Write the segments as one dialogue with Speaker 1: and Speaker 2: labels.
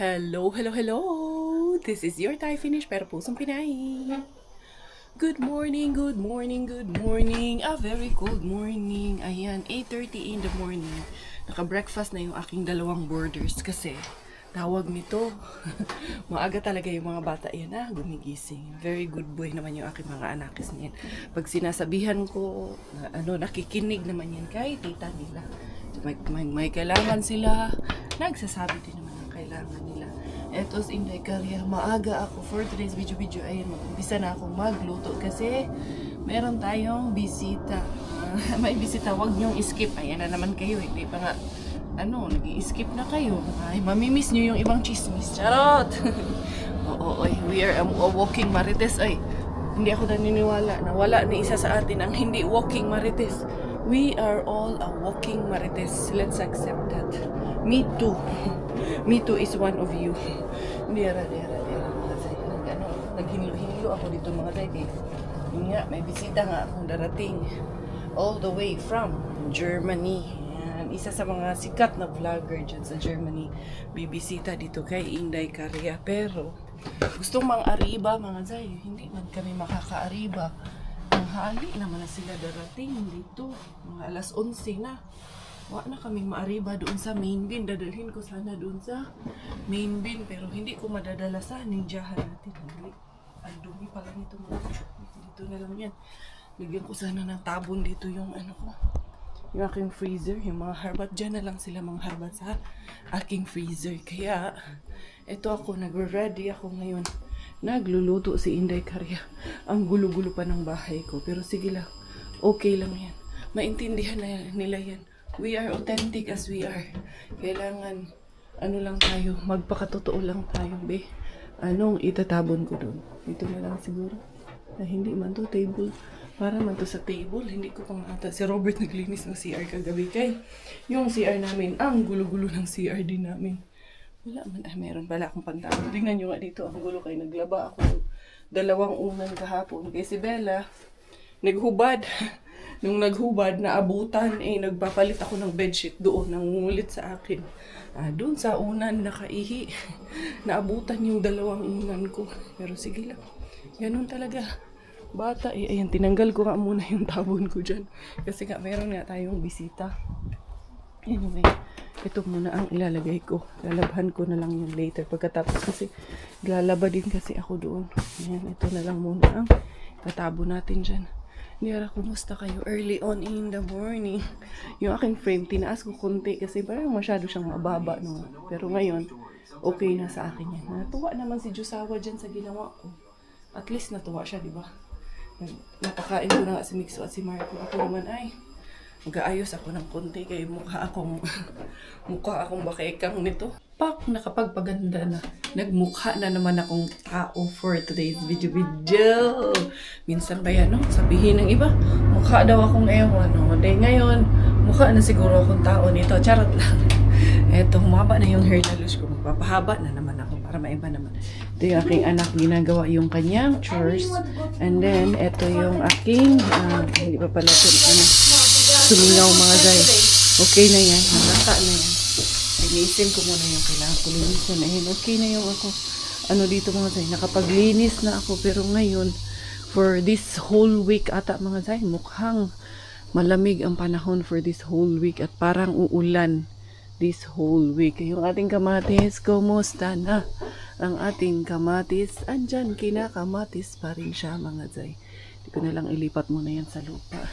Speaker 1: Hello, hello, hello! This is your Thai finish pero pusong Pinay. Good morning, good morning, good morning. A very cold morning. Ayan, 8:30 in the morning. Naka-breakfast na yung aking dalawang boarders kasi tawag nito. Maaga talaga yung mga bata yan gumigising. Very good boy naman yung aking mga anakis niyan. Pag sinasabihan ko, nakikinig naman yan kay tita nila. May kailangan sila, nagsasabi din naman ang kailangan nila. Eto si Inday Karya, maaga ako for today's video. Ayun, mag-umpisa na akong magluto kasi meron tayong bisita. May bisita, wag niyong skip. Ayan na naman kayo, hindi pa nga nag-i-skip na kayo. Ay, mamimiss nyo yung ibang chismis. Charot! Oo, we are a walking marites. Ay, hindi ako naniniwala na wala ni isa sa atin ang hindi walking marites. We are all a walking marites. Let's accept that. Me too. Me too is one of you. Dera. Naghinlo ako dito mga tayo. Yun nga, may bisita nga akong darating. All the way from Germany. Isa sa mga sikat na vlogger dyan sa Germany, bibisita dito kay Inday Karya. Pero gustong mang-ariba mga zay, hindi man kami makaka-ariba. Ang hali naman na sila darating dito, mga alas 11 na. Wala na kaming maariba doon sa main bin. Dadalhin ko sana doon sa main bin, pero hindi ko madadala sa ninjahan natin. Ang dumi pala nito mga dito na lang yan. Bigyan ko sana ng tabon dito yung yung aking freezer, yung mga harbat, dyan na lang sila mga harbat sa aking freezer. Kaya, eto ako, nagre-ready ako ngayon. Nagluluto si Inday Karya. Ang gulo-gulo pa ng bahay ko. Pero sige lang, okay lang yan. Maintindihan na nila yan. We are authentic as we are. Kailangan, lang tayo, magpakatotoo lang tayo, be. Anong itatabon ko doon? Ito na lang siguro. Na hindi man to table. Para man to sa table, hindi ko pang ata. Si Robert naglinis ng CR kagabi kay. Yung CR namin, ang gulo-gulo ng CR din namin. Wala man, meron pala akong pantalo. Tingnan nyo nga dito, ang gulo kay naglaba ako ng 2 unan kahapon. Kay si Bella, naghubad. Nung naghubad, naabutan, nagpapalit ako ng bedsheet doon, nangungulit sa akin. Doon sa unan, nakaihi. Naabutan yung 2 unan ko. Pero sige lang, ganun talaga. Bata, ayan, tinanggal ko nga muna yung tabon ko dyan. Kasi nga, meron nga tayong bisita. Anyway, ito muna ang ilalagay ko. Lalabhan ko na lang yung later. Pagkatapos kasi, lalaba din kasi ako doon. Ayan, ito na lang muna ang tatabo natin dyan. Nira, kumusta kayo early on in the morning? Yung aking frame, tinaas ko konti kasi parang masyado siyang mababa. No? Pero ngayon, okay na sa akin yan. Natuwa naman si Josawa dyan sa ginawa ko. At least natuwa siya, di ba? Napakain ko na nga si Mixo at si Marco. Ako naman mag-aayos ako ng konti kay mukha akong bakaikang nito. Pak, nakapagpaganda na. Nagmukha na naman akong tao for today's video. Minsan ba yan, sabihin ng iba, mukha daw akong ewan. Dahil ngayon, mukha na siguro akong tao nito. Charot lang. Eto, humaba na yung hair nalos ko. Magpapahaba na naman ako para maiba naman. Ito yung aking anak, ginagawa yung kanyang chores. And then, ito yung aking, hindi pa pala ito, sumingaw mga guys. Okay na yan, nalata na yan. Linisin ko muna yung kailangan ko. Linisin na yun. Okay na yung ako. Dito mga guys, nakapaglinis na ako. Pero ngayon, for this whole week ata mga guys, mukhang malamig ang panahon for this whole week. At parang uulan this whole week. Yung ating kamatis, kumusta na? Ang ating kamatis, andyan, kinakamatis pa rin siya mga zay. Hindi ko na lang ilipat muna yan sa lupa.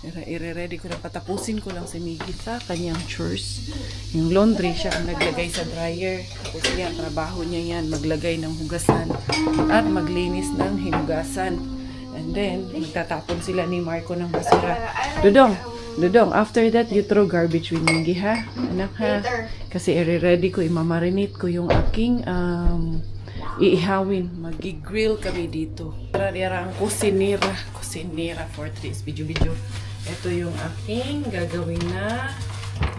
Speaker 1: I-ready ko na, patapusin ko lang si Miggy sa kanyang chores. Yung laundry siya ang naglagay sa dryer. Tapos yan, trabaho niya yan, maglagay ng hugasan at maglinis ng hinugasan. And then, magtatapon sila ni Marco ng basura. Dudong, after that, you throw garbage with Miggy, ha? Anak, ha? Kasi i-ready ko, imamarinate ko yung aking iihawin. Mag-grill kami dito. Para ang kusinira for today's video. Ito yung aking gagawin na,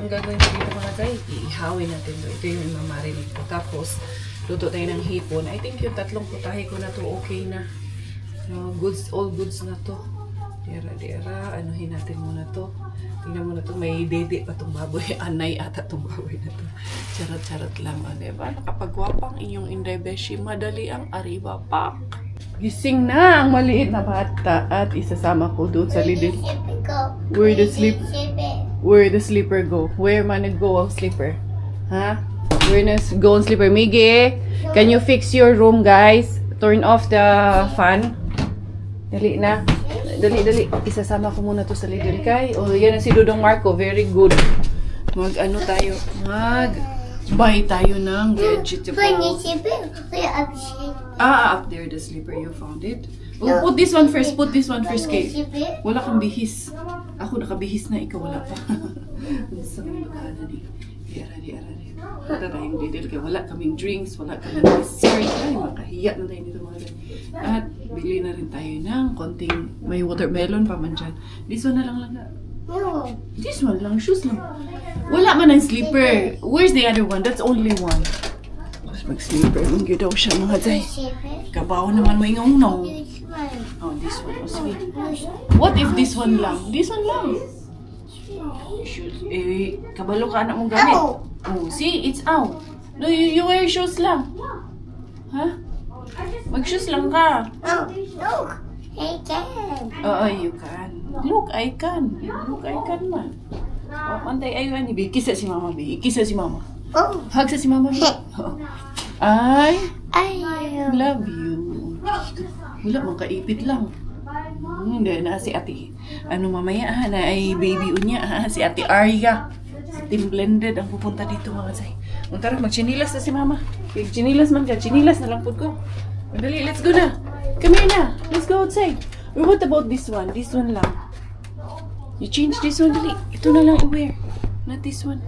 Speaker 1: ang gagawin ko dito mga guys, iihawin natin to. Ito yung imamarinate ko. Tapos, luto tayo ng hipon. I think yung 3 putahe ko na to, okay na. All goods na to. Dera, anuhin natin muna to. Tingnan mo na to, may dede pa tong baboy. Anay ata tong baboy na to. Charot-charot lang. O, diba? Nakapagwapang inyong Inday Beshi. Madali ang Arriba Pack. Gising na ang maliit na bata. At isasama ko doon sa Lidl. Where the sleeper go? Where man go ang sleeper? Ha? Where na go ang sleeper? Miggy, can you fix your room, guys? Turn off the fan. Dali na. Dali. Isasama ko muna to sa Lidl kay. Oh, yan si Dudong Marco. Very good. Mag-ano tayo? Buy tayo ng vegetable. Up there, the sleeper. You found it? Oh, put this one first. Put this one first, Kay. Wala kang bihis. Ako nakabihis na, ikaw wala pa. Sa mga magkana di. Arari. Wala tayong Lidl kay wala kaming drinks, wala kaming dessert. Ay, makahiya na tayo dito mga dyan. At bili na rin tayo ng konting, may watermelon pa man dyan. This one na lang na.
Speaker 2: No.
Speaker 1: This one lang, shoes lang. Wala man ang sleeper. Where's the other one? That's only one. Mag-sleeper, mungyo daw siya mga day. Kabaw naman mo yung no. Oh, this one. Oh, sweet. What if this one lang? This one lang. Shoes. Kabalo ka anak mong gamit. Oh, see? It's out. No, you wear shoes lang. Ha? Mag-shoes lang ka.
Speaker 2: Oh, look. I can.
Speaker 1: Oo, you can. Look, I can. Look, I can man. Oh, antay, ayun. Kisa si mama, Bi. Kisa si mama.
Speaker 2: Oh,
Speaker 1: Hug sa si mama, Bi. I
Speaker 2: I
Speaker 1: love you. Wala, makaipit lang. Hindi na si ate. Ano mamaya na ay baby unya si ate Arya. Team Blended ang pupunta dito mga say. Tara, mag-chinilas na si mama. Chinilas man ka, chinilas na lang po ko. Madali, let's go na. Come here na. Let's go outside. Or what about this one? This one lang. You change this one, dali. Ito na lang i-wear. Not this one.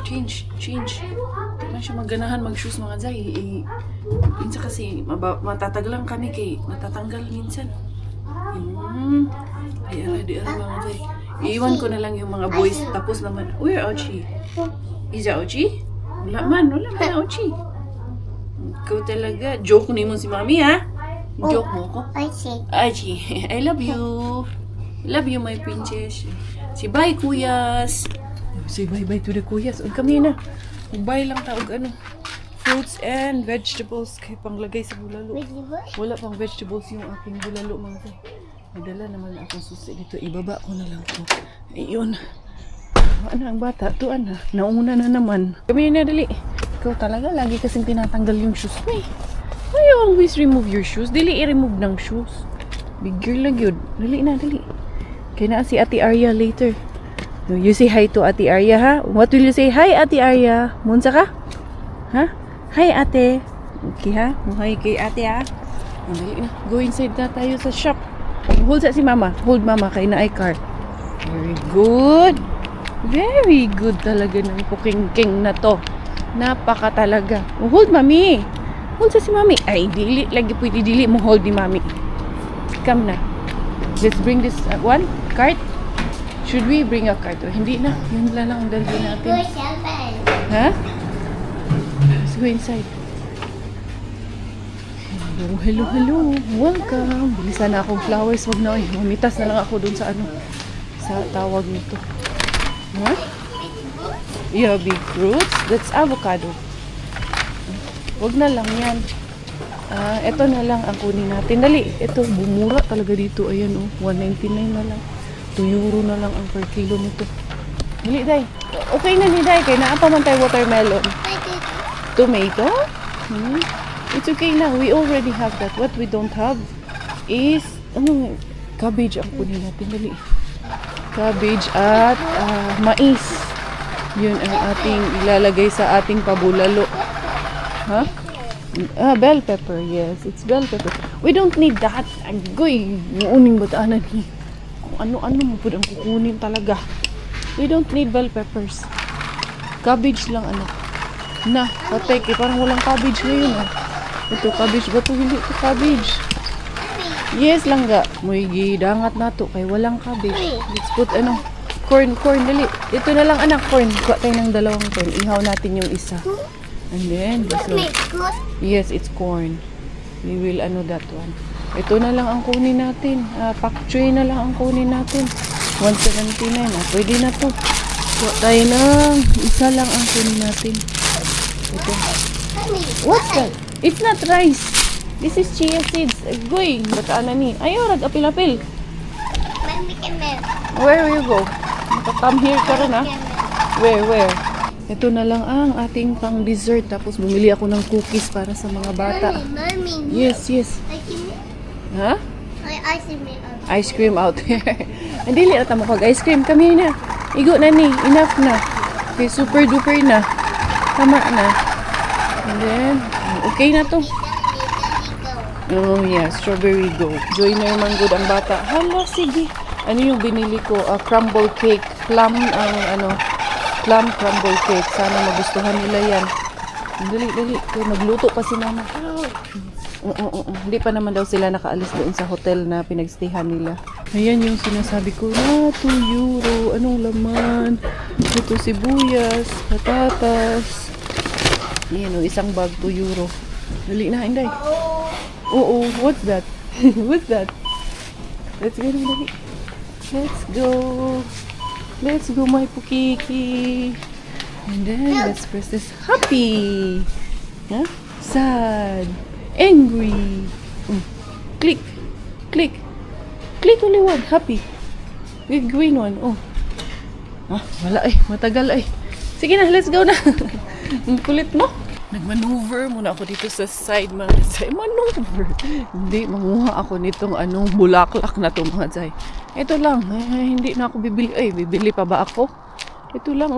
Speaker 1: Change. Tignan siya magganahan mag-shoes mga zay. Minsan kasi matataglang kami kay natatanggal minsan. Ay, di mga zay. Iiwan ko na lang yung mga boys. Tapos naman, where Ochi? Is that Ochi? Wala man Ochi. Ikaw talaga. Joke ni mo si mami ha? Joke mo ko?
Speaker 2: I see.
Speaker 1: Ochi, I love you. Love you my princess. Si bye kuyas. Say bye-bye to the kuyas. Uy, kami na. Mag-buy lang taog fruits and vegetables kay panglagay sa bulalo. Wala pang vegetables yung aking bulalo mga tay. Madala naman akong susi dito. Ibaba ko na lang to. Ayun. Ano ang bata? Tuan ha. Nauna na naman. Kami na dali. Ikaw talaga lagi kasing tinatanggal yung shoes mo eh. Why you always remove your shoes? Dili i-remove ng shoes. Big girl lang yun. Dali. Kaya na si Ate Arya later. You say hi to Ate Arya, ha? What will you say? Hi, Ate Arya. Munsa ka? Ha? Hi, Ate. Okay, ha? Hi kay Ate, ha? Dali na. Go inside na tayo sa shop. Hold sa si Mama. Hold Mama kay na car. Very good. Very good talaga ng cooking-king na to. Napaka talaga. Hold, Mami. Hold sa si Mami. Ay, dili. Lagi pwede dili mo hold ni Mami. Come na. Let's bring this one cart. Should we bring a cart? Hindi na. Yun lang ang dalhin natin. Ha? Let's go inside. Hello. Welcome. Bilisan na akong flowers. Wag na. Mamitas na lang ako dun sa sa tawag nito. Ha? Yeah, big fruits. That's avocado. Wag na lang yan. Ito na lang ang kunin natin. Dali. Ito, bumura talaga dito. Ayan, oh. 199 na lang. 2 euro na lang ang per kilo nito. Dali, Day. Okay na ni Day. Kaya naapa man tayo watermelon. Tomato? It's okay na. We already have that. What we don't have is, cabbage ang kunin natin. Dali. Cabbage at mais. Yun ang ating ilalagay sa ating pabulalo. Ha? Bell pepper. Yes, it's bell pepper. We don't need that. Agoy, uning bataanan ni. Ano-ano mo po ang kukunin talaga. We don't need bell peppers. Cabbage lang Na, patay kay parang walang cabbage ngayon Ito cabbage ba to? Hindi ito cabbage. Yes lang ga. Muy gidangat na to kay walang cabbage. Let's put corn dali. Ito na lang anak corn. Kuha tayo ng dalawang corn. Ihaw natin yung isa. And then yes, it's corn. We will that one. Ito na lang ang kunin natin. Pak choy na lang ang kunin natin. 179 na. Pwede na to. Kuha tayo ng isa lang ang kunin natin. Ito.
Speaker 2: Mommy,
Speaker 1: What's that? It's not rice. This is chia seeds. Goy, bataan na ni. Ayaw, rag-apil-apil.
Speaker 2: mommy, come here.
Speaker 1: Where will you go? Come here ka rin, ha? Where? Ito na lang ang ating pang dessert. Tapos bumili ako ng cookies para sa mga bata.
Speaker 2: Mommy,
Speaker 1: Yes. Ha?
Speaker 2: I see me.
Speaker 1: Ice cream out here. Hindi, lirata mo kag ice cream. Kami na. Igo na ni. Enough na. Okay, super duper na. Tama na. And then, okay na to. Oh yeah, strawberry go. Joy na yung good ang bata. Hala, sige. Ano yung binili ko? Crumble cake. Plum crumble cake. Sana magustuhan nila yan. Dali. Nagluto pa si mama. Hindi pa naman daw sila nakaalis doon sa hotel na pinagstayhan nila. Ayan yung sinasabi ko na 2 euro. Anong laman? Ito sibuyas, patatas. Ayan o, isang bag 2 euro. Dali na, Inday. Oo, what's that? What's that? Let's go, dali. Let's go, my pukiki. And then, let's press this. Happy. Huh? Sad. Angry. Click. Click only one. Happy. With green one. Oh. Wala matagal Sige na, let's go na. Ang kulit mo. Nagmaneuver muna ako dito sa side mga zay. Maneuver. Hindi, manguha ako nitong bulaklak na to mga zay. Ito lang. Hindi na ako bibili. Bibili pa ba ako? Ito lang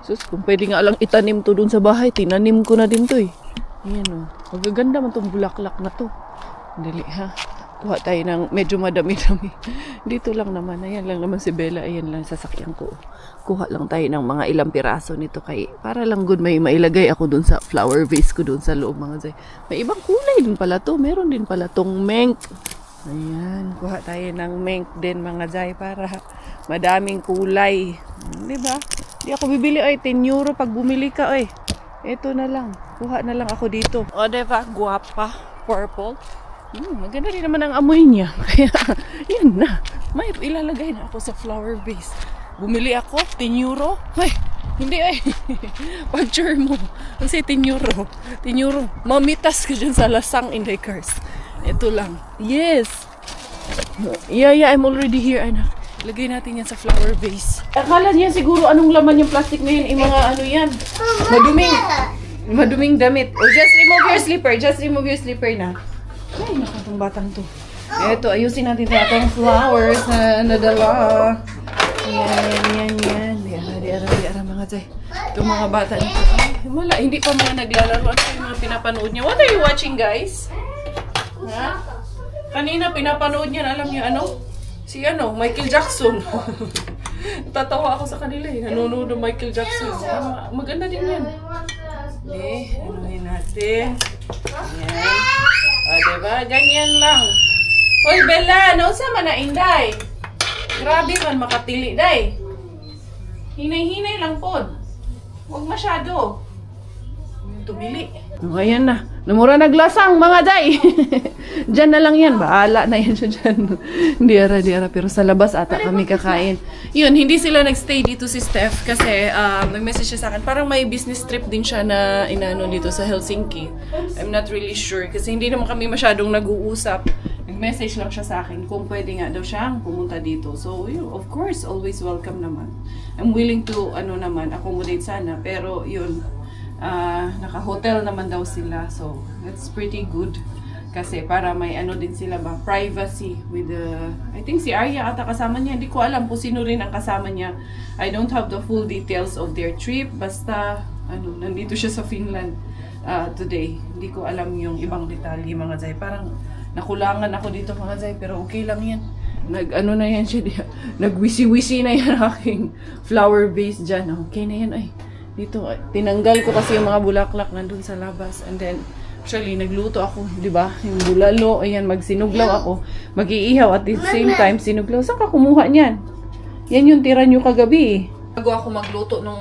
Speaker 1: Sus, kung pwede nga lang itanim to dun sa bahay, tinanim ko na din to Ayan magaganda man tong bulaklak na to. Dali ha. Kuha tayo ng medyo madami-dami. Dito lang naman. Ayan lang naman si Bella. Ayan lang sasakyan ko. Kuha lang tayo ng mga ilang piraso nito para lang good may mailagay ako dun sa flower vase ko dun sa loob mga zay. May ibang kulay din pala to. Meron din pala tong mink. Ayan. Kuha tayo ng mink din mga zay para madaming kulay. Diba? Di ako bibili 10 euro pag bumili ka Ito na lang. Kuha na lang ako dito. O, diba? Guwapa. Purple. Maganda rin naman ang amoy niya. Kaya, yan na. May ilalagay na ako sa flower vase. Bumili ako, 10 euro. Hindi Pag-sure mo. Kasi 10 euro. 10 euro. Mamitas ka dyan sa lasang Inday Cars. Ito lang. Yes. Yeah, I'm already here. Lagay natin yan sa flower vase. Akala niya siguro anong laman yung plastic na yun. Mga yan. Maduming damit. Just remove your slipper na. Ay, nakatong batang to. Eto, ayusin natin itong flowers na nadala. Yan. Diara mga zay. Itong mga bata nito. Wala, hindi pa mga naglalaro. Ano yung mga pinapanood niya? What are you watching, guys? Ha? Kanina pinapanood niya, alam niyo Si Michael Jackson. Tatawa ako sa kanila nanonood ng Michael Jackson. Maganda din yan. Anuhin natin. Ayan. Diba? Ganyan lang. Hoy, Bella, nausa man na Inday. Grabe man makatili, day. Hinay-hinay lang pod. Huwag masyado. Tumili. Ayan na. Namura naglasang mga day. Diyan na lang yan. Bahala na yan siya dyan. Diara. Pero sa labas ata kami kakain. Yun, hindi sila nagstay dito si Steph kasi nag-message siya sa akin. Parang may business trip din siya na inano dito sa Helsinki. I'm not really sure kasi hindi naman kami masyadong nag-uusap. Nag-message lang siya sa akin kung pwede nga daw siyang pumunta dito. So, of course, always welcome naman. I'm willing to, accommodate sana. Pero, yun, naka-hotel naman daw sila. So, that's pretty good. Kasi para may din sila privacy with I think si Arya ata kasama niya. Hindi ko alam kung sino rin ang kasama niya. I don't have the full details of their trip. Basta, nandito siya sa Finland today. Hindi ko alam yung ibang detalye mga zay. Parang nakulangan ako dito mga zay. Pero okay lang yan. Na yan siya. Nagwisi-wisi na yan aking flower vase dyan. Okay na yan dito, tinanggal ko kasi yung mga bulaklak nandun sa labas. And then, actually, nagluto ako, di ba? Yung bulalo, ayan, magsinuglaw ako. Mag-iihaw at the same time, sinuglaw. Saan ka kumuha niyan? Yan yung tira nyo kagabi. Bago ako magluto ng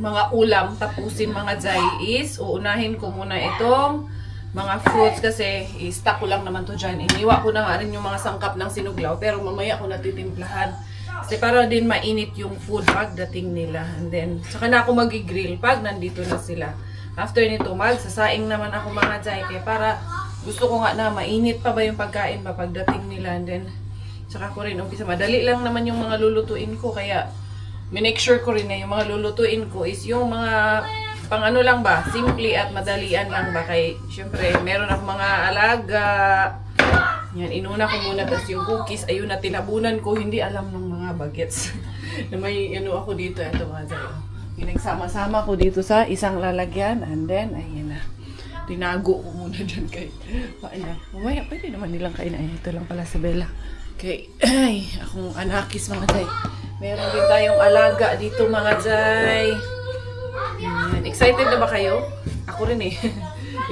Speaker 1: mga ulam, tapusin mga zay is, uunahin ko muna itong mga fruits kasi i-stack ko lang naman to dyan. Iniwa ko na nga rin yung mga sangkap ng sinuglaw, pero mamaya ko natitimplahan. Kasi para din mainit yung food pagdating nila. And then, saka na ako mag-grill pag nandito na sila. After nito, magsasaing naman ako mga Jai. Kaya para gusto ko nga na mainit pa ba yung pagkain ba pagdating nila. And then, saka ko rin umpisa. Madali lang naman yung mga lulutuin ko. Kaya, minake sure ko rin na yung mga lulutuin ko is yung mga pang ano lang ba, simple at madalian lang ba. Kay, syempre, meron ako mga alaga. Yan, inuna ko muna. Tapos yung cookies, ayun na, tinabunan ko. Hindi alam ng mga bagets. Na may ano ako dito. Ito mga Jai. Pinagsama-sama ko dito sa isang lalagyan. And then, ayun na. Tinago ko muna dyan kay paano. Mamaya, pwede naman nilang kainain. Ito lang pala sa Bella. Kay, ay, akong anakis mga Jai. Meron din tayong alaga dito mga Jai. Yan. Excited na ba kayo? Ako rin eh.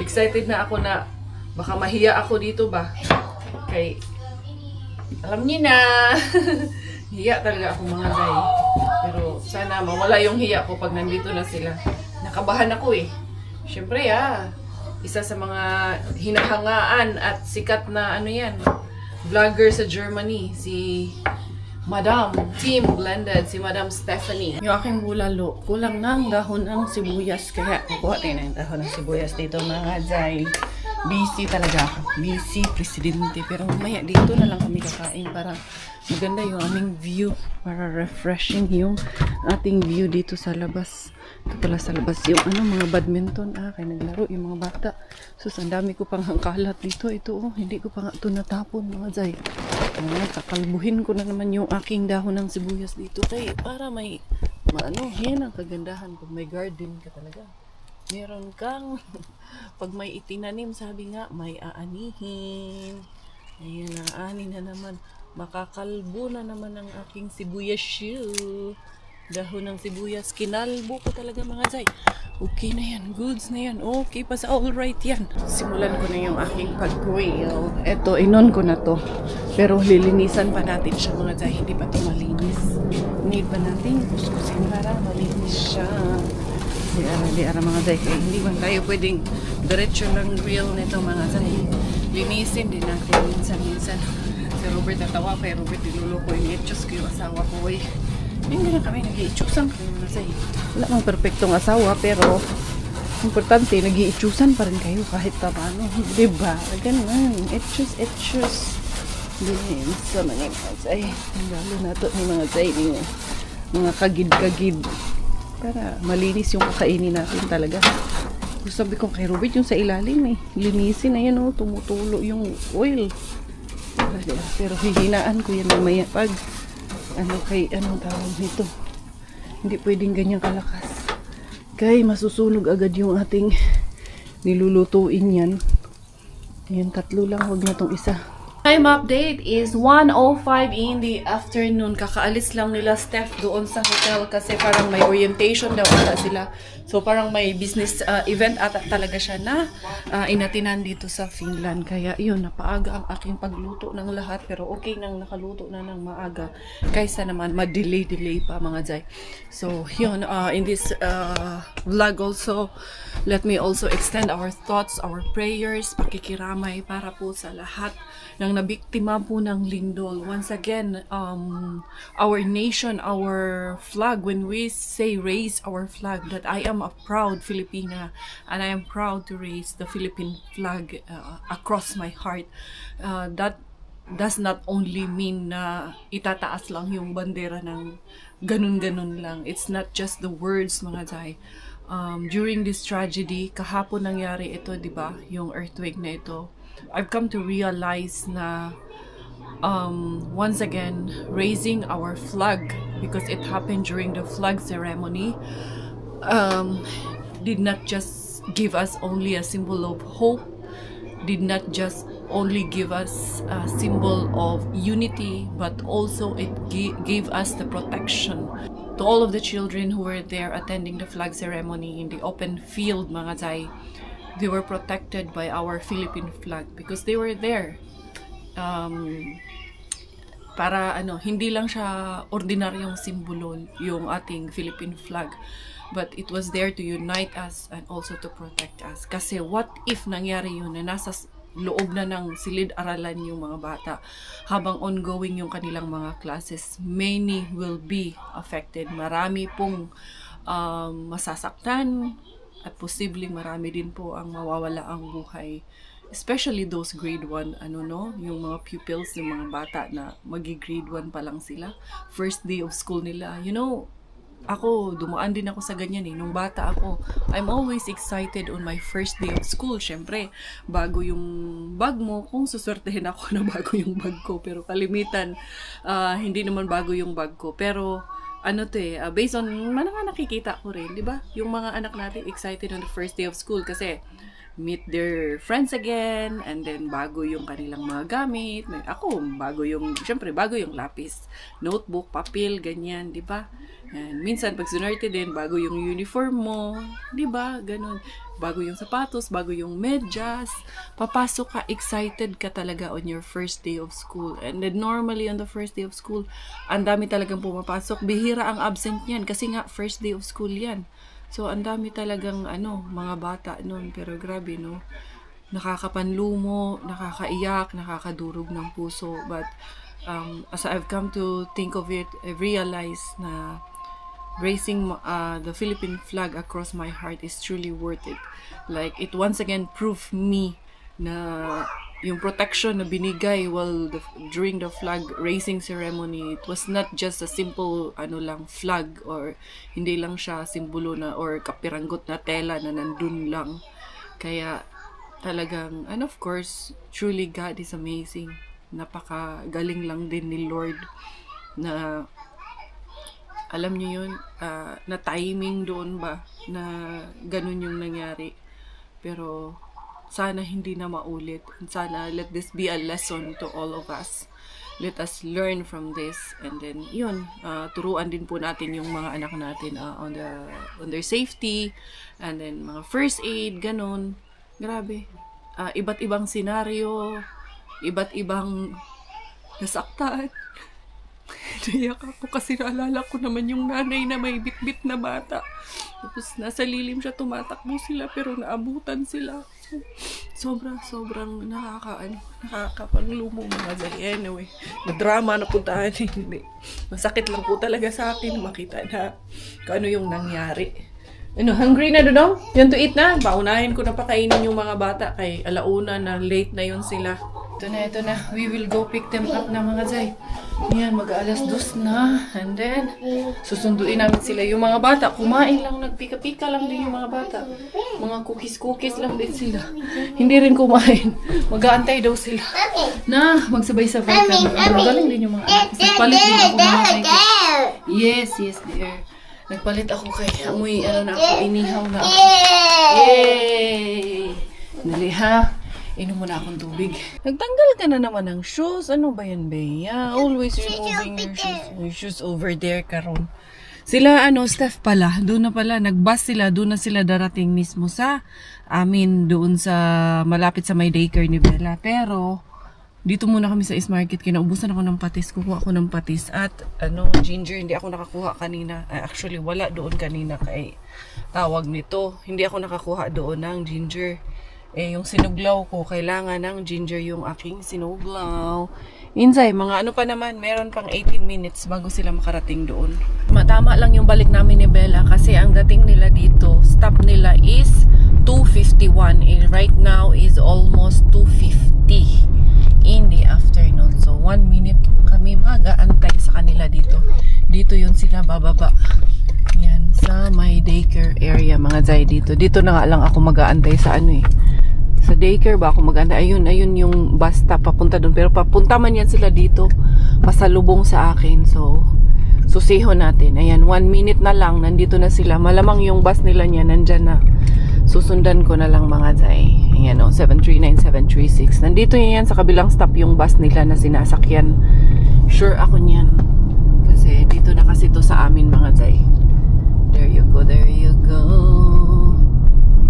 Speaker 1: Excited na ako na baka mahiya ako dito ba? Kay, alam niyo na. Hiya talaga ako mga Jai. Pero sana mawala yung hiya ko pag nandito na sila. Nakabahan ako eh. Siyempre isa sa mga hinahangaan at sikat na ano yan, vlogger sa Germany, si Madam Team Blended, si Madam Stephanie. Yung aking bulalo, kulang ng dahon ng sibuyas. Kaya kukuha tayo ng dahon ng sibuyas dito mga Jai. Busy talaga ako. Busy, presidente. Pero mamaya dito na lang kami kakain para maganda yung aming view. Para refreshing yung ating view dito sa labas. Ito pala sa labas yung mga badminton. Kaya naglaro yung mga bata. So, ang dami ko pang kalat dito. Ito, hindi ko pa nga ito natapon mga Jai. Kakalbuhin ko na naman yung aking dahon ng sibuyas dito. Kaya para may, yan ang kagandahan pag may garden ka talaga. Meron kang, pag may itinanim, sabi nga, may aanihin. Ayan, aanin na naman. Makakalbo na naman ang aking sibuyas shoe. Dahon ng sibuyas. Kinalbo ko talaga mga Jai. Okay na yan. Goods na yan. Okay pa sa alright yan. Simulan ko na yung aking pag-grill. Eto, inon ko na to. Pero lilinisan pa natin siya mga Jai. Hindi pa to malinis. Need pa natin kuskusin para malinis siya. Di ara mga Jai. Kaya hindi man tayo pwedeng diretso lang grill nito mga Jai. Linisin din natin minsan-minsan. Si Robert natawa kay Robert dinuluko yung etchos ko yung asawa ko. Hindi na kami nag-iitsusan kayo mga Jai. Wala mang perfectong asawa pero importante nag-iitsusan pa rin kayo kahit paano. Diba? Ganun. Etchos. Din sa mga Jai. Lalo na ito ni mga Jai. Mga kagid-kagid. Para malinis yung kakainin natin talaga. Sabi ko kay Robert yung sa ilalim linisin na yan tumutulo yung oil. Pero hihinaan ko yan mamaya pag tawag nito. Hindi pwedeng ganyan kalakas. Kaya masusunog agad yung ating nilulutuin yan. Ayan, 3 lang. Huwag na tong isa. Time update is 1:05 in the afternoon. Kakaalis lang nila Steph doon sa hotel kasi parang may orientation daw ata sila. So parang may business event ata talaga siya na inatinan dito sa Finland. Kaya yun, napaaga ang aking pagluto ng lahat. Pero okay nang nakaluto na ng maaga. Kaysa naman ma-delay pa mga Jai. So yun, in this vlog also, let me also extend our thoughts, our prayers, pakikiramay para po sa lahat ng nabiktima po ng lindol. Once again, our nation, our flag, when we say raise our flag, that I am a proud Filipina and I am proud to raise the Philippine flag across my heart. That does not only mean na itataas lang yung bandera ng ganun-ganun lang. It's not just the words mga Jai. During this tragedy, kahapon nangyari ito, di ba? Yung earthquake na ito. I've come to realize na once again raising our flag, because it happened during the flag ceremony, did not just give us only a symbol of hope, did not just only give us a symbol of unity, but also it gave us the protection. To all of the children who were there attending the flag ceremony in the open field mga Jai, they were protected by our Philippine flag because they were there. Para hindi lang siya ordinaryong simbolo yung ating Philippine flag, but it was there to unite us and also to protect us. Kasi what if nangyari yun na nasa loob na ng silid-aralan yung mga bata. Habang ongoing yung kanilang mga classes, many will be affected. Marami pong masasaktan at posibleng marami din po ang mawawala ang buhay. Especially those grade 1, yung mga pupils, yung mga bata na magi-grade 1 pa lang sila. First day of school nila. Ako, dumaan din ako sa ganyan nung bata ako. I'm always excited on my first day of school. Syempre, bago yung bag mo, kung suswertehin ako na bago yung bag ko. Pero kalimitan, hindi naman bago yung bag ko. Pero, based on mga nakikita ko rin, di ba? Yung mga anak natin excited on the first day of school kasi meet their friends again, and then bago yung kanilang mga gamit. Bago yung lapis, notebook, papel, ganyan, di ba? And minsan, pag sunarte din, bago yung uniform mo, di ba? Ganun. Bago yung sapatos, bago yung medyas. Papasok ka, excited ka talaga on your first day of school. And then normally on the first day of school, ang dami talagang pumapasok. Bihira ang absent yan kasi nga first day of school yan. So, ang dami talagang, mga bata nun. Pero grabe, no? Nakakapanlumo, nakakaiyak, nakakadurog ng puso. But, as I've come to think of it, I realize na raising the Philippine flag across my heart is truly worth it. Like, it once again proved me na yung protection na binigay during the flag raising ceremony, it was not just a simple flag, or hindi lang siya simbolo na or kapiranggot na tela na nandun lang. Kaya talagang, and of course, truly God is amazing. Napakagaling lang din ni Lord na alam niyo yun, na timing doon ba na ganun yung nangyari. Pero sana hindi na maulit. And sana let this be a lesson to all of us. Let us learn from this. And then, turuan din po natin yung mga anak natin on their safety. And then, mga first aid, ganun. Grabe. Iba't ibang senaryo. Iba't ibang nasaktan. Naiyak ako kasi naalala ko naman yung nanay na may bitbit na bata. Tapos nasa lilim siya, tumatakbo sila pero naabutan sila. So, sobrang nakakapanlumo mga dahil. Anyway, na-drama na puntahan. Hindi. Masakit lang po talaga sa akin makita na kung ano yung nangyari. Hungry na doon? Yun to eat na? Paunahin ko na pakainin yung mga bata kay alauna na late na yun sila. Ito na. We will go pick them up na mga zay. Yan, mag-alas 2 na. And then, susunduin namin sila. Yung mga bata, kumain lang, nagpika-pika lang din yung mga bata. Mga cookies lang din sila. Hindi rin kumain. Mag-aantay daw sila. Na, magsabay-sabay kami. Galing din yung mga anak. Nagpalit din ako mga zay. Yes, dear. Nagpalit ako kay amoy, inihaw na ako. Yay! Dali ha. Inom mo na akong tubig. Nagtanggal ka na naman ng shoes. Ano ba yan, Bea? Always removing your shoes. Your shoes over there, karon. Sila, Steph pala. Doon na pala. Nag-bus sila. Doon na sila darating mismo sa doon sa malapit sa may daycare ni Bella. Pero, dito muna kami sa East Market. Kinaubusan ako ng patis. Kukuha ako ng patis. At, ginger. Hindi ako nakakuha kanina. Actually, wala doon kanina kay tawag nito. Hindi ako nakakuha doon ng ginger. Yung sinuglaw ko, kailangan ng ginger yung aking sinuglaw. Insay, mga pa naman, meron pang 18 minutes bago sila makarating doon. Matama lang yung balik namin ni Bella kasi ang dating nila dito, stop nila is 2:51. Right now is almost 2:50 in the afternoon. So, 1 minute kami mag-aantay sa kanila dito. Dito yun sila bababa. Yan, sa my daycare area mga zay dito. Dito na nga lang ako mag-aantay sa sa daycare ba ako mag-aantay. Ayun yung bus stop papunta doon. Pero papunta man yan sila dito. Pasalubong sa akin. So, susihon natin. Ayan, 1 minute na lang. Nandito na sila. Malamang yung bus nila niya nandyan na. Susundan ko na lang mga zay. Ayan 739, 736. Nandito yan sa kabilang stop yung bus nila na sinasakyan. Sure ako niyan. Kasi dito na kasi to sa amin mga zay. There you go, there you go.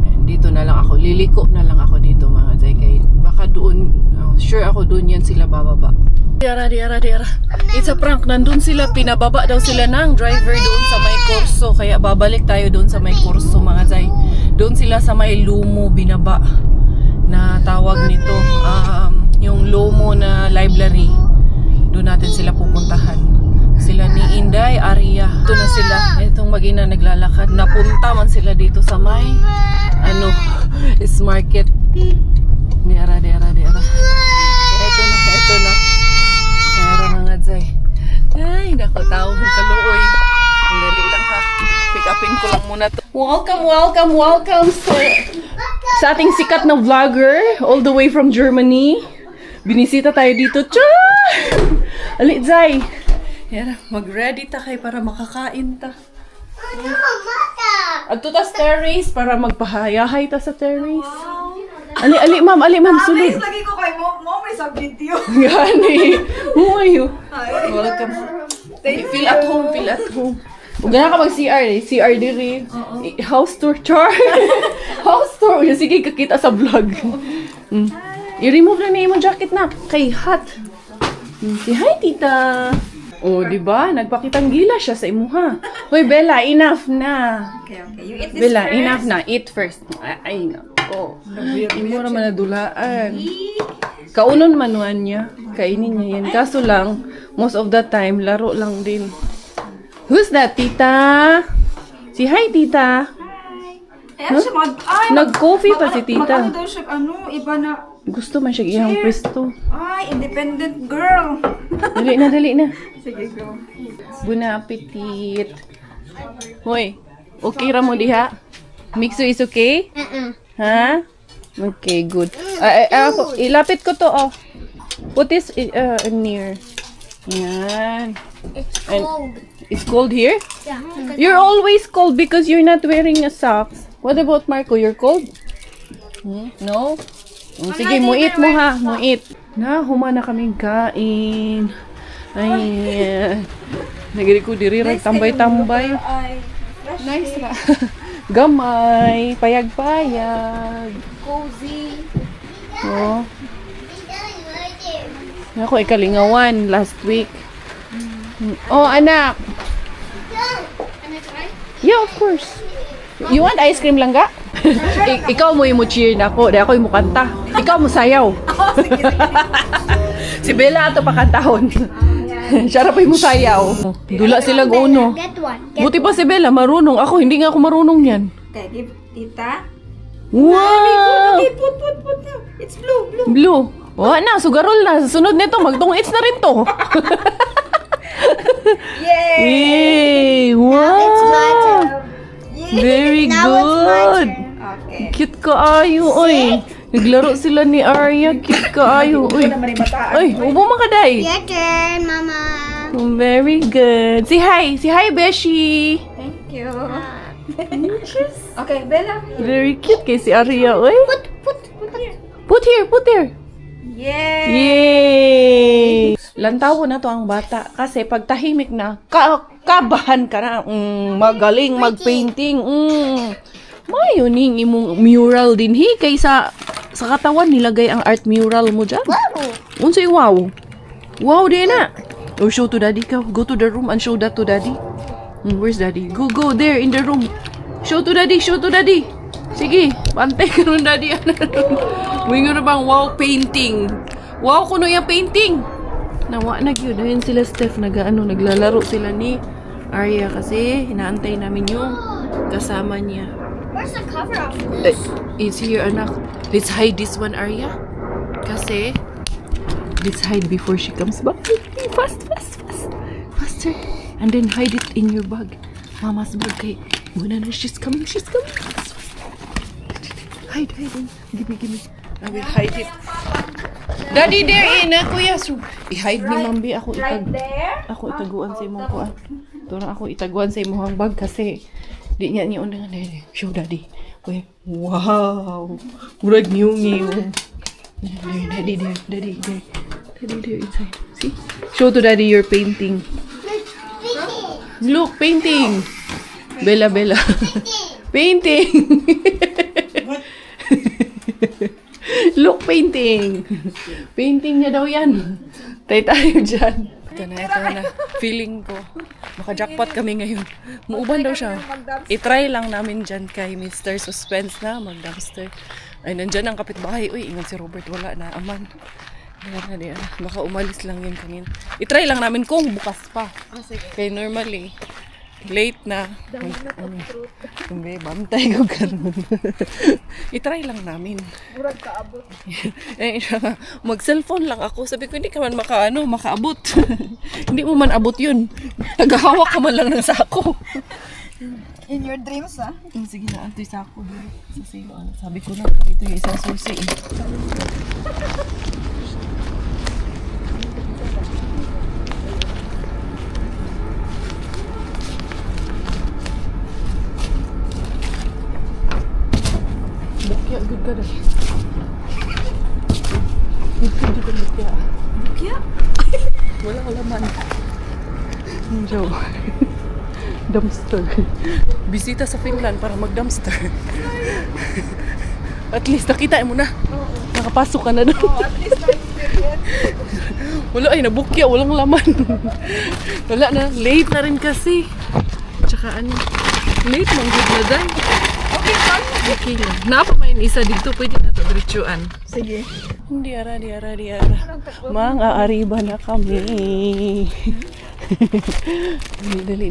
Speaker 1: And dito na lang ako, liliko na lang ako dito mga zay. Kaya baka doon, sure ako doon yan sila bababa. Diara. It's a prank. Nandun sila, pinababa daw sila ng driver doon sa may kurso. Kaya babalik tayo doon sa may kurso mga zay. Doon sila sa may lumo binaba na tawag nito, yung Lomo na library. Doon natin sila pupuntahan. Sila ni Inday, Aria. Ito na sila. Itong mag-ina naglalakad. Napunta man sila dito sa may is market. Diara. Ito na. Diara mga Zay. Ay, naku, tao ng kaluoy. Ang dali lang ha. Pick upin ko lang muna to. Welcome sa ating sikat na vlogger all the way from Germany. Binisita tayo dito. Ali, Zay. Yara, mag-ready ta kay para makakain ta. Adto ta sa terrace para magpahayahay ta sa terrace. Ali, ma'am, sulod.
Speaker 3: Lagi ko kay mo may sa video.
Speaker 1: Gani. Uy. Welcome. Feel at home. Huwag na ka mag-CR eh. CR diri. House tour. House tour. Sige, kakita sa vlog. I-remove na niya yung jacket na. Kay hot. Say hi, tita. Oh, di ba? Nagpakitang gila siya sa imuha. Hoy, Bella, enough na.
Speaker 3: Okay. You eat this
Speaker 1: Bella,
Speaker 3: first.
Speaker 1: enough na. Eat first. Ay, nako. Hindi mo naman nadulaan. Kaunon manuan niya. Kainin niya yan. Kaso lang, most of the time, laro lang din. Who's that, tita? Si hi, tita.
Speaker 3: Ayan siya
Speaker 1: Nag-coffee pa si tita.
Speaker 3: Mag-ano daw siya, iba na.
Speaker 1: Gusto man siya iyang pwesto.
Speaker 3: Ay, independent girl.
Speaker 1: Dali na.
Speaker 3: Sige, go.
Speaker 1: Bon appetit. Hoy, okay ra mo diha? Mixo is okay? Ha? Okay, good. Ako, ilapit ko to, oh. Put this near. Yan.
Speaker 2: It's
Speaker 1: And-
Speaker 2: cold.
Speaker 1: It's cold here?
Speaker 2: Yeah.
Speaker 1: You're always cold because you're not wearing a socks. What about Marco? You're cold? No? Sige, muit mo ha. Muit. Huma na kaming kain. Ay, nagiri ko diri rin. Tambay-tambay.
Speaker 3: Ay,
Speaker 1: Nice ra. Gamay. Payag-payag.
Speaker 3: cozy.
Speaker 1: Oh. Ako, ikalingawan last week. Oh, anak. Yeah, of course. You want ice cream lang ga? Ikaw mo yung cheer na ako. Dahil ako yung mukanta. Ikaw mo sayaw. Si Bella ato pakantahon. Siya ra pa yung musayaw. Dula sila uno.
Speaker 2: Get one.
Speaker 1: Buti pa si Bella marunong. Ako, hindi nga ako marunong yan.
Speaker 3: Okay, give tita.
Speaker 1: Wow!
Speaker 3: Okay, put. It's blue.
Speaker 1: Blue. Wala na, sugarol na. Sa sunod nito, magtong-its na rin to.
Speaker 3: Yay!
Speaker 1: Yay! Wow!
Speaker 3: Yay!
Speaker 1: Very good!
Speaker 3: Okay.
Speaker 1: Cute ka ayo, oy. Naglaro sila ni Arya. Cute ka ayo, oy.
Speaker 3: Naman yung bataan.
Speaker 1: Oy, ubo man ka, day.
Speaker 2: Your turn, Mama.
Speaker 1: Very good. Say hi. Say hi, Beshi.
Speaker 3: Thank you. Okay, Bella.
Speaker 1: Very cute kay si Arya, oy.
Speaker 2: Put here.
Speaker 1: Put here.
Speaker 3: Yay!
Speaker 1: Yay! Lantawo na to ang bata. Kasi pag tahimik na, kabahan ka na. Magaling mag-painting. Mayuning imong mural din. Kaysa sa katawan nilagay ang art mural mo dyan.
Speaker 2: Wow.
Speaker 1: Unsay wow? Wow din na. Oh, show to daddy ka. Go to the room and show that to daddy. Where's daddy? Go there in the room. Show to daddy. Sige, pantay ka nun daddy. Wingo na bang wow painting? Wow kuno yung painting. Nawa na yun. Ayun sila Steph. Naglalaro sila ni Arya kasi hinaantay namin yung kasama niya.
Speaker 2: Where's the cover of
Speaker 1: It's here, anak. Let's hide this one, Arya. Kasi, let's hide before she comes back. Fast. Faster. And then hide it in your bag. Mama's bag kay. Muna na, she's coming. Fast. Hide. Give me. I will hide it. Daddy, there in, kuya. So, i-hide ni Mambi.
Speaker 3: Right there?
Speaker 1: Ako itaguan sa imong kuan. Turang ako itaguan sa imong bag kasi di niya ni unang show daddy. Wait. Wow. Murag new. Daddy there inside. See? Show to daddy your painting. Look, painting. Bella. Painting. Look, painting. Painting niya daw yan. Tayo dyan. Ito na. Feeling ko. Maka-jackpot kami ngayon. Muuban daw siya. I-try lang namin dyan kay Mr. Suspense na mag-dumpster. Ay, nandyan ang kapitbahay. Uy, ingon si Robert, wala na. Aman. Wala na. Baka umalis lang yun kanina. I-try lang namin kung bukas pa. Kaya normally, late na. Hindi, bantay ko karon. I-try lang namin.
Speaker 3: Murag kaabot.
Speaker 1: Eh, mag-cellphone lang ako. Sabi ko, hindi ka man makaabot. Hindi mo man abot yun. Tagahawak ka man lang ng sako.
Speaker 3: In your dreams, ah?
Speaker 1: Sige na, ito yung sako. Sa silo. Sabi ko na, dito yung isang susi. Bukya, good ka rin. Good ka bukya.
Speaker 3: Bukya?
Speaker 1: Wala man. Joe. Dumpster. Bisita sa Finland para mag-dumpster. At least nakita mo na. Nakapasok ka na doon.
Speaker 3: At least na-experience.
Speaker 1: Wala ay nabukya, walang laman. Wala na, late na rin kasi. Tsaka ano, late mang good na dahil.
Speaker 3: Okay, fine.
Speaker 1: Okay lang. Napa may isa dito, pwede na ito diretsuan.
Speaker 3: Sige.
Speaker 1: Di ara. Mga ariba na kami. Dali.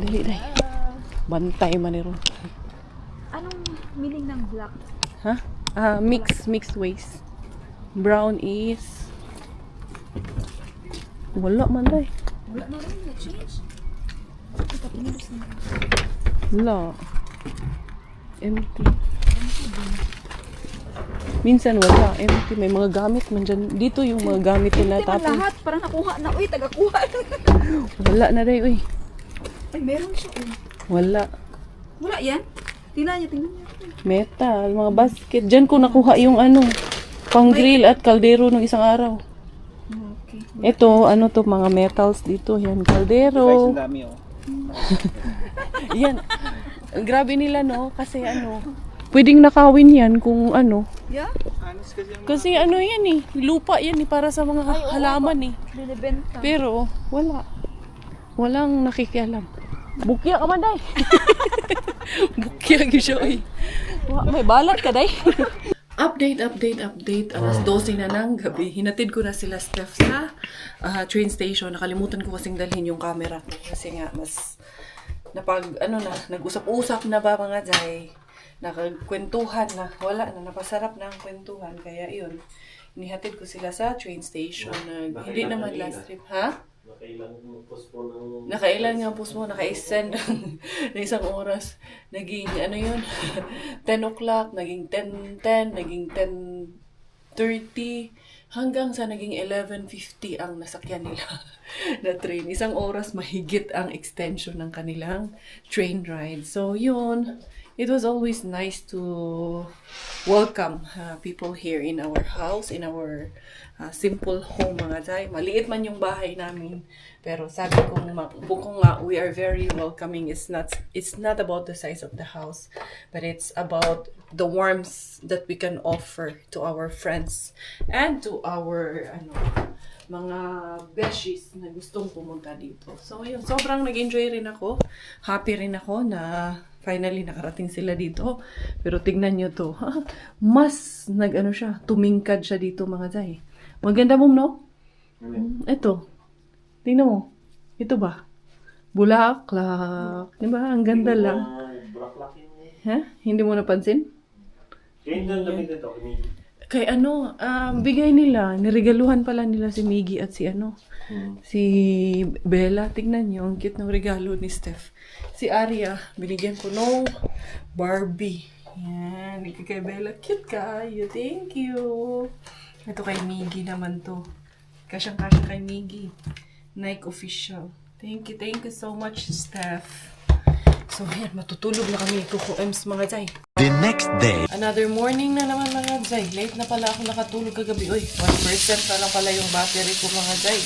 Speaker 1: Bantay maniro.
Speaker 3: Anong meaning ng black?
Speaker 1: Ha? Mixed ways. Brown is wala man day.
Speaker 3: Wala na rin na-change.
Speaker 1: Wala. Empty. Minsan wala. Empty. May mga gamit man dyan. Dito yung mga gamit na
Speaker 3: Hindi man
Speaker 1: tapos.
Speaker 3: lahat. Parang nakuha na. Uy, tagakuha.
Speaker 1: Wala na day. Uy.
Speaker 3: Ay, meron siya.
Speaker 1: Wala.
Speaker 3: Wala yan. Tingnan niyo.
Speaker 1: Metal. Mga basket. Dyan ko nakuha yung ano. Pang grill at kaldero ng isang araw.
Speaker 3: Okay.
Speaker 1: Ito, ano to, mga metals dito. Yan, kaldero. Yan. Grabe nila, no? Kasi ano, pwedeng nakawin yan kung ano.
Speaker 3: Yeah?
Speaker 1: Kasi ano yan eh, lupa yan eh, para sa mga halaman eh.
Speaker 3: Binibenta.
Speaker 1: Pero, wala. Walang nakikialam. Bukya ka man, day. Bukya siya eh. May balat ka, day. Update. Alas 12 na ng gabi. Hinatid ko na sila, Steph, sa train station. Nakalimutan ko kasing dalhin yung camera ko. Kasi nga, mas nag-usap-usap na ba mga day. Nakagkwentuhan na. Wala na, napasarap na ang kwentuhan. Kaya yun, inihatid ko sila sa train station. Hindi naman last trip. Ha? Nakailan nga post mo, naka-extend na isang oras. Naging, 10 o'clock, naging 10:10, naging 10:30, hanggang sa naging 11:50 ang nasakyan nila na train. Isang oras mahigit ang extension ng kanilang train ride. So, yun. It was always nice to welcome people here in our house, in our simple home mga day. Maliit man yung bahay namin, pero sabi ko nga, we are very welcoming. It's not about the size of the house, but it's about the warmth that we can offer to our friends and to our mga beshies na gustong pumunta dito. So yun, sobrang nag-enjoy rin ako. Happy rin ako na finally nakarating sila dito. Pero tignan nyo to. Mas tumingkad siya dito mga day. Maganda mo, no? Ito. Tingnan mo. Ito ba? Bulaklak. Diba? Ang ganda lang. Ha? Hindi mo napansin? Kay bigay nila, niregaluhan pala nila si Miggy at si Bella. Tignan nyo, ang cute ng regalo ni Steph. Si Aria, binigyan ko ng Barbie. Yan, kay Bella, cute kayo. Thank you. Ito kay Miggy naman to. Kasyang-kasya kay Miggy. Nike official. Thank you so much, Steph. So, ayan, matutulog na kami ni Kuko Ems mga Zay.
Speaker 4: The next day.
Speaker 1: Another morning na naman mga Zay. Late na pala ako nakatulog kagabi. Uy, 1% na lang pala yung battery ko mga Zay.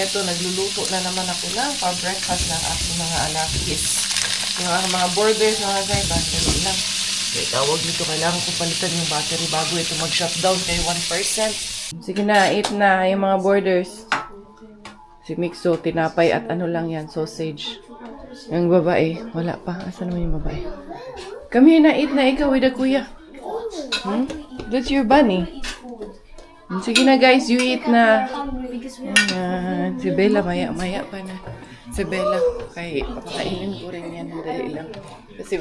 Speaker 1: Eto, nagluluto na naman ako ng pa-breakfast ng aking mga alakis. Yung mga borders mga Zay, battery lang. Okay, tawag dito, kailangan ko palitan yung battery bago ito mag-shutdown kay 1%. Sige na, eat na yung mga borders. Si Mixo, tinapay at lang yan, sausage. Yung babae, wala pa. Asa naman yung babae? Come here na, eat na ikaw with the kuya. Hmm? That's your bunny. Sige na guys, you eat na. Ayan. Si Bella, maya-maya pa na. Si Bella, kay papakainin ko rin yan. Dali lang. Kasi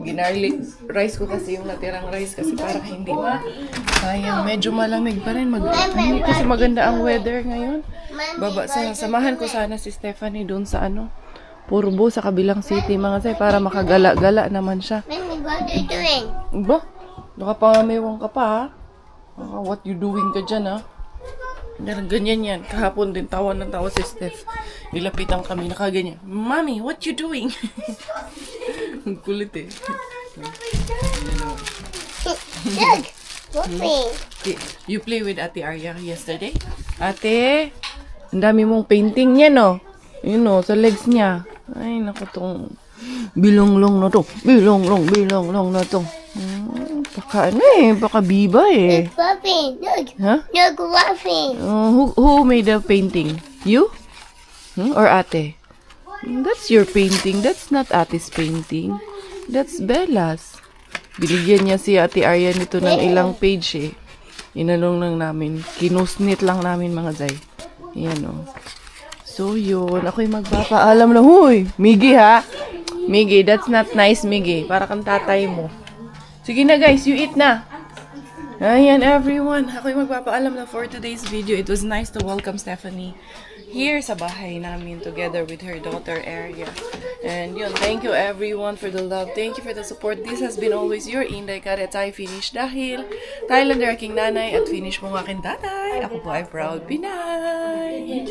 Speaker 1: ginarlic rice ko kasi yung natirang rice kasi para hindi sayang. Medyo malamig pa rin. Hindi kasi maganda ang weather ngayon. Samahan ko sana si Stephanie doon sa Purbo sa kabilang city mga say para makagala-gala naman siya.
Speaker 2: Mommy, what are you doing?
Speaker 1: Ba? Nakapangamiwang ka pa ha? What you doing ka dyan, ha? Ganyan yan. Kahapon din, tawa ng tawa si Steph. Nilapitan kami, nakaganyan. Mommy, what you doing? Ang kulit eh.
Speaker 2: Look, whooping.
Speaker 1: You play with Ate Arya yesterday? Ate, ang dami mong painting niya, no? Yun, no, sa legs niya. Ay, naku, tong bilonglong na to. Bilonglong na to. Baka biba eh.
Speaker 2: It's whooping. Look.
Speaker 1: Huh?
Speaker 2: Look, whooping.
Speaker 1: Who made the painting? You? Or ate? That's your painting. That's not ate's painting. That's Bella's. Binigyan niya si Ate Arya nito ng ilang page eh. Inanong lang namin. Kinusnit lang namin mga zay. Ayan o. So yun. Ako'y magpapaalam na. Huy! Miggy ha? Miggy, that's not nice Miggy. Para kang tatay mo. Sige na guys, you eat na. Ayan everyone, ako'y magpapaalam na for today's video. It was nice to welcome Stephanie here sa bahay namin together with her daughter Arya. And yun, thank you everyone for the love. Thank you for the support. This has been always your Inday Karet. I finish dahil Thailander aking nanay at finish mo aking tatay. Ako po ay proud Pinay.